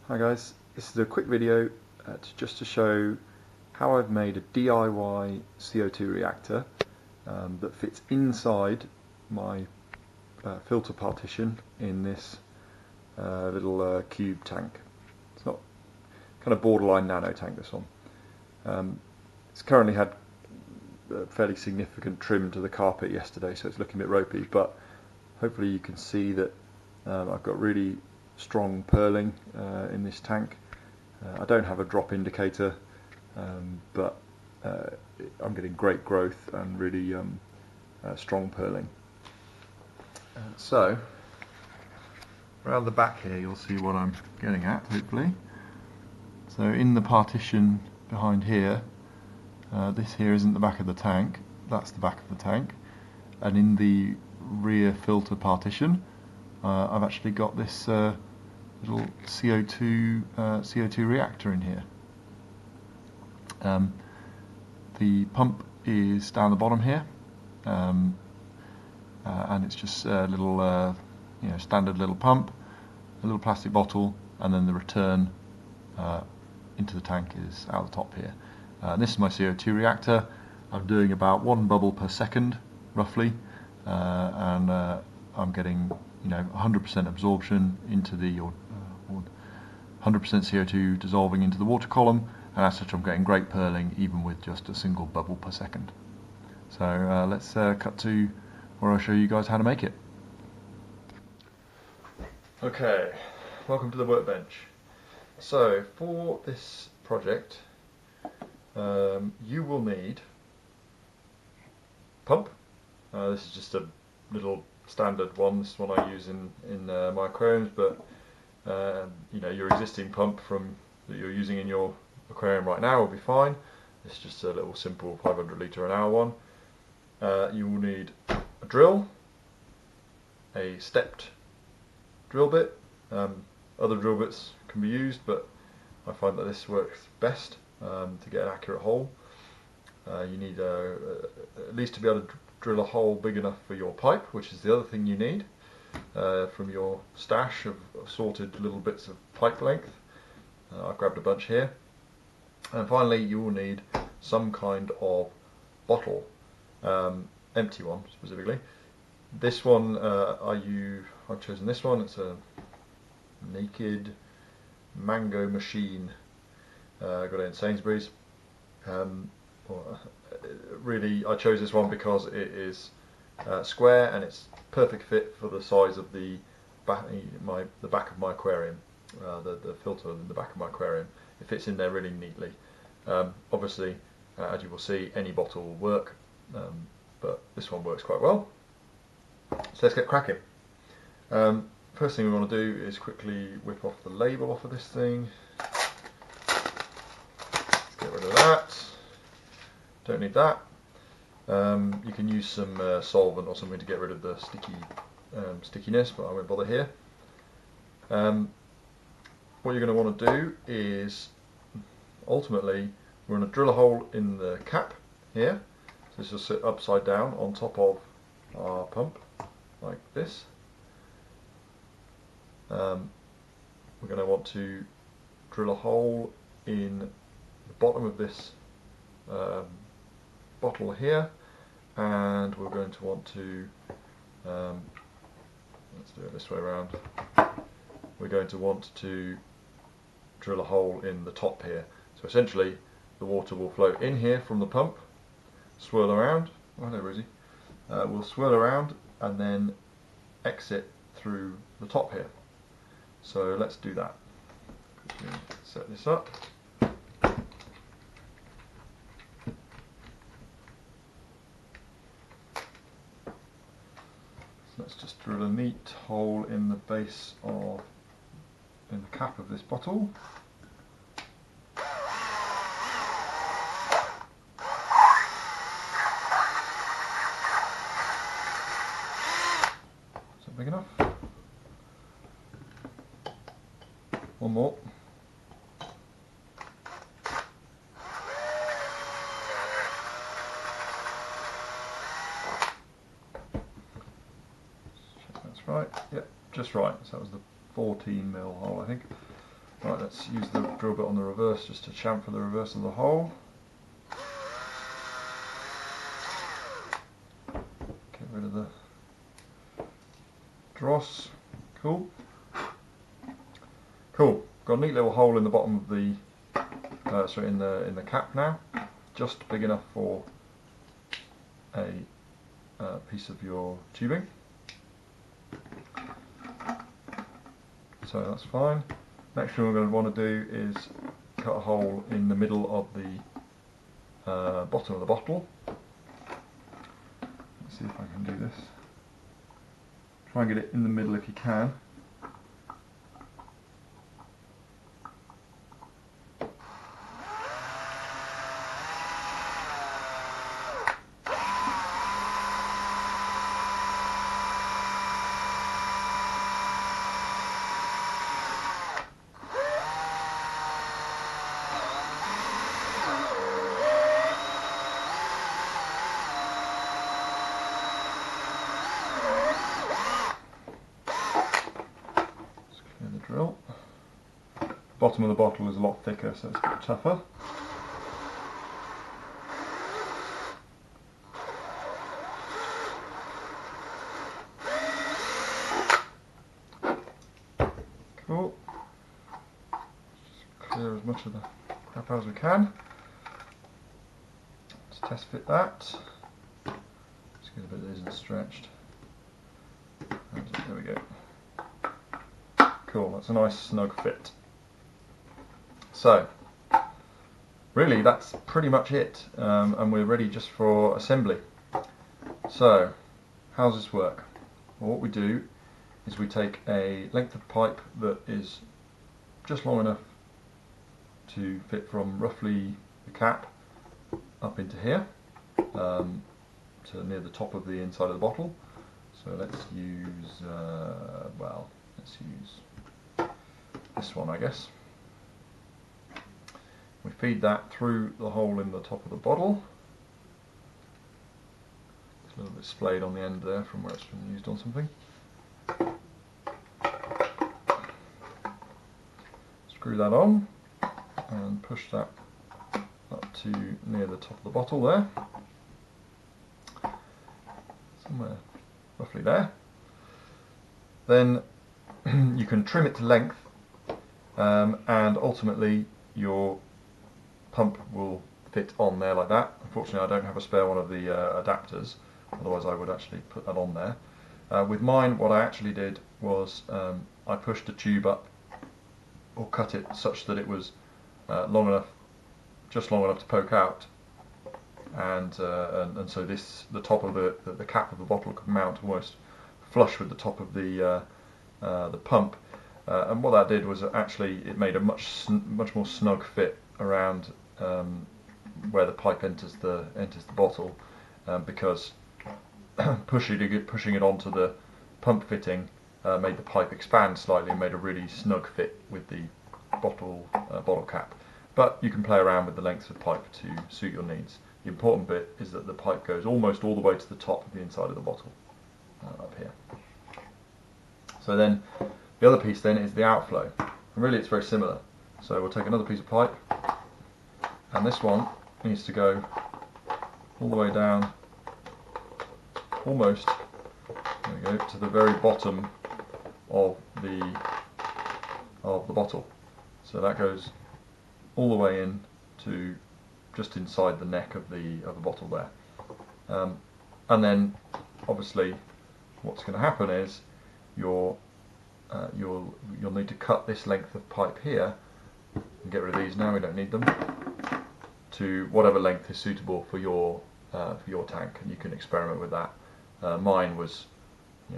Hi guys, this is a quick video just to show how I've made a DIY CO2 reactor that fits inside my filter partition in this little cube tank. It's not kind of borderline nano tank, this one. It's currently had a fairly significant trim to the carpet yesterday, so it's looking a bit ropey, but hopefully you can see that I've got really strong purling in this tank. I don't have a drop indicator, but I'm getting great growth and really strong purling. So around the back here you'll see what I'm getting at, hopefully. So in the partition behind here, this here isn't the back of the tank, that's the back of the tank, and in the rear filter partition I've actually got this little CO2 reactor in here. The pump is down the bottom here, and it's just a little standard little pump, a little plastic bottle, and then the return into the tank is out the top here. This is my CO2 reactor. I'm doing about 1 bubble per second roughly, and I'm getting 100% absorption into the 100% CO2 dissolving into the water column, and as such I'm getting great purling even with just a single bubble per second. So let's cut to where I'll show you guys how to make it. Okay, welcome to the workbench. So for this project you will need pump. This is just a little standard one. This is one I use in my aquariums, but your existing pump that you're using in your aquarium right now will be fine. It's just a little simple 500 litre an hour one. You will need a drill, a stepped drill bit. Other drill bits can be used, but I find that this works best to get an accurate hole. You need at least to be able to drill a hole big enough for your pipe, which is the other thing you need from your stash of sorted little bits of pipe length. I've grabbed a bunch here. And finally you will need some kind of bottle, empty one specifically. This one I've chosen this one. It's a Naked Mango Machine. I got it in Sainsbury's. Really, I chose this one because it is square and it's perfect fit for the size of the back of my aquarium, the filter in the back of my aquarium. It fits in there really neatly. Obviously, as you will see, any bottle will work, but this one works quite well. So let's get cracking. First thing we want to do is quickly whip off the label off of this thing. Let's get rid of that. Don't need that. You can use some solvent or something to get rid of the stickiness, but I won't bother here. What you're going to want to do is ultimately we're going to drill a hole in the cap here. So this will sit upside down on top of our pump like this. We're going to want to drill a hole in the bottom of this bottle here, and we're going to want to let's do it this way around. We're going to want to drill a hole in the top here. So essentially the water will flow in here from the pump, swirl around, oh no Rosie, will swirl around and then exit through the top here. So let's do that. Set this up. Let's just drill a neat hole in the base in the cap of this bottle. Is that big enough? One more. Right, yep, just right. So that was the 14mm hole, I think. Right, let's use the drill bit on the reverse just to chamfer the reverse of the hole. Get rid of the dross. Cool. Cool. Got a neat little hole in the bottom of the in the cap now, just big enough for a piece of your tubing. So that's fine. Next thing we're going to want to do is cut a hole in the middle of the bottom of the bottle. Let's see if I can do this. Try and get it in the middle if you can. Drill. Bottom of the bottle is a lot thicker, so it's a bit tougher. Cool. Just clear as much of the crap out as we can. Let's test fit that. Just get a bit that isn't stretched. And there we go. Cool, that's a nice snug fit. So, really that's pretty much it, and we're ready just for assembly. So, how does this work? Well, what we do is we take a length of pipe that is just long enough to fit from roughly the cap up into here, to near the top of the inside of the bottle. So let's use, let's use this one, I guess. We feed that through the hole in the top of the bottle. It's a little bit splayed on the end there from where it's been used on something. Screw that on and push that up to near the top of the bottle there. Somewhere roughly there. Then you can trim it to length, and ultimately your pump will fit on there like that. Unfortunately I don't have a spare one of the adapters, otherwise I would actually put that on there. With mine, what I actually did was I pushed the tube up, or cut it such that it was long enough, just long enough to poke out, and so the top of the cap of the bottle could mount almost flush with the top of the pump. And what that did was actually it made a much more snug fit around where the pipe enters the bottle, because pushing it onto the pump fitting made the pipe expand slightly and made a really snug fit with the bottle cap. But you can play around with the lengths of pipe to suit your needs. The important bit is that the pipe goes almost all the way to the top of the inside of the bottle, up here. So then the other piece then is the outflow, and really it's very similar. So we'll take another piece of pipe, and this one needs to go all the way down, almost, there we go, to the very bottom of the bottle. So that goes all the way in to just inside the neck of the bottle there. And then obviously what's going to happen is you'll need to cut this length of pipe here, and get rid of these now, we don't need them, to whatever length is suitable for your tank, and you can experiment with that. Mine was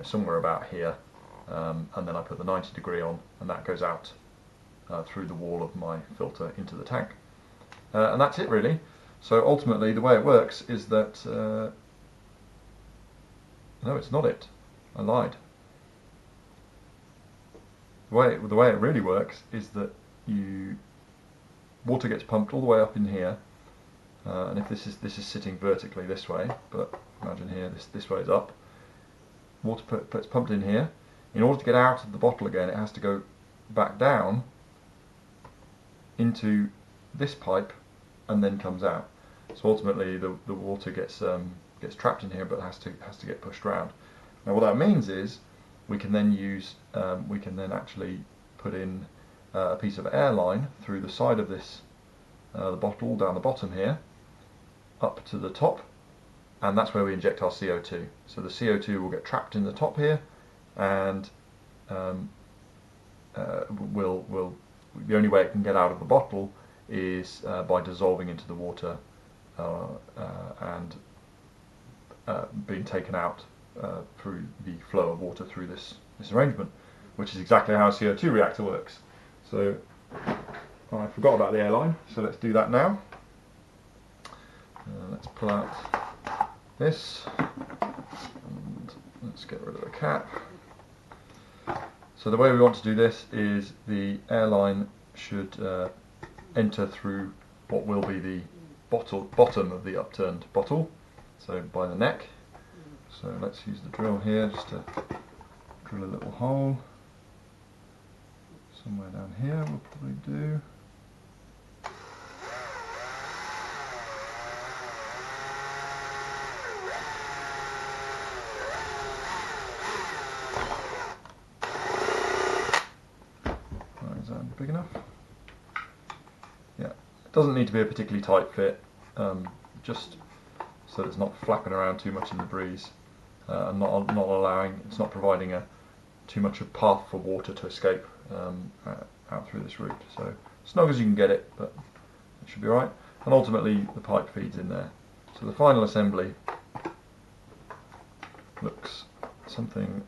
somewhere about here, and then I put the 90° on, and that goes out through the wall of my filter into the tank. And that's it really. So ultimately the way it works is that, no, it's not it, I lied. The way it really works is that water gets pumped all the way up in here, and if this is sitting vertically this way, but imagine here this way is up, water gets pumped in here. In order to get out of the bottle again, it has to go back down into this pipe and then comes out. So ultimately the water gets trapped in here, but has to get pushed around. Now what that means is we can then actually put in a piece of air line through the side of this the bottle down the bottom here up to the top, and that's where we inject our CO2. So the CO2 will get trapped in the top here, and the only way it can get out of the bottle is by dissolving into the water and being taken out through the flow of water through this arrangement, which is exactly how a CO2 reactor works. So I forgot about the airline, so let's do that now. Let's pull out this and let's get rid of the cap. So the way we want to do this is the airline should enter through what will be the bottom of the upturned bottle, so by the neck. So let's use the drill here just to drill a little hole. Somewhere down here we'll probably do. Is that big enough? Yeah, it doesn't need to be a particularly tight fit, just so it's not flapping around too much in the breeze, and it's not providing too much of a path for water to escape out through this route. So snug as you can get it, but it should be right. And ultimately the pipe feeds in there. So the final assembly looks something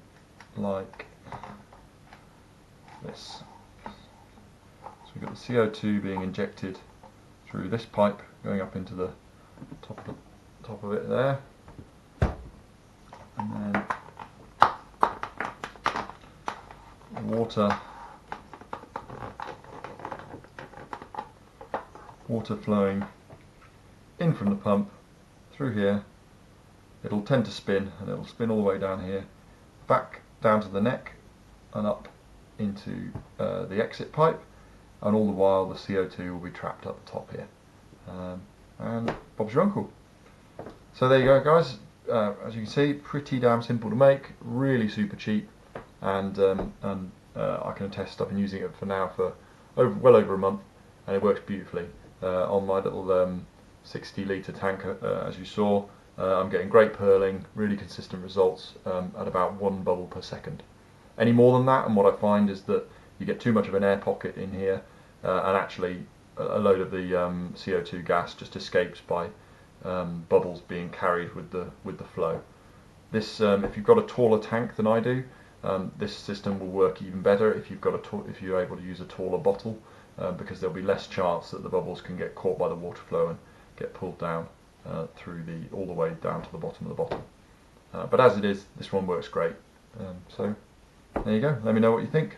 like this. So we've got the CO2 being injected through this pipe, going up into the top of it there, and then water flowing in from the pump through here. It'll tend to spin, and it'll spin all the way down here, back down to the neck and up into the exit pipe, and all the while the CO2 will be trapped up the top here. And Bob's your uncle. So there you go, guys. As you can see, pretty damn simple to make, really super cheap, and I can attest I've been using it for now for well over a month, and it works beautifully. On my little 60 litre tank, as you saw, I'm getting great purling, really consistent results at about 1 bubble per second. Any more than that, and what I find is that you get too much of an air pocket in here, and actually a load of the CO2 gas just escapes by bubbles being carried with the flow. This, if you've got a taller tank than I do, this system will work even better if you're able to use a taller bottle, because there'll be less chance that the bubbles can get caught by the water flow and get pulled down all the way down to the bottom of the bottle. But as it is, this one works great. So there you go. Let me know what you think.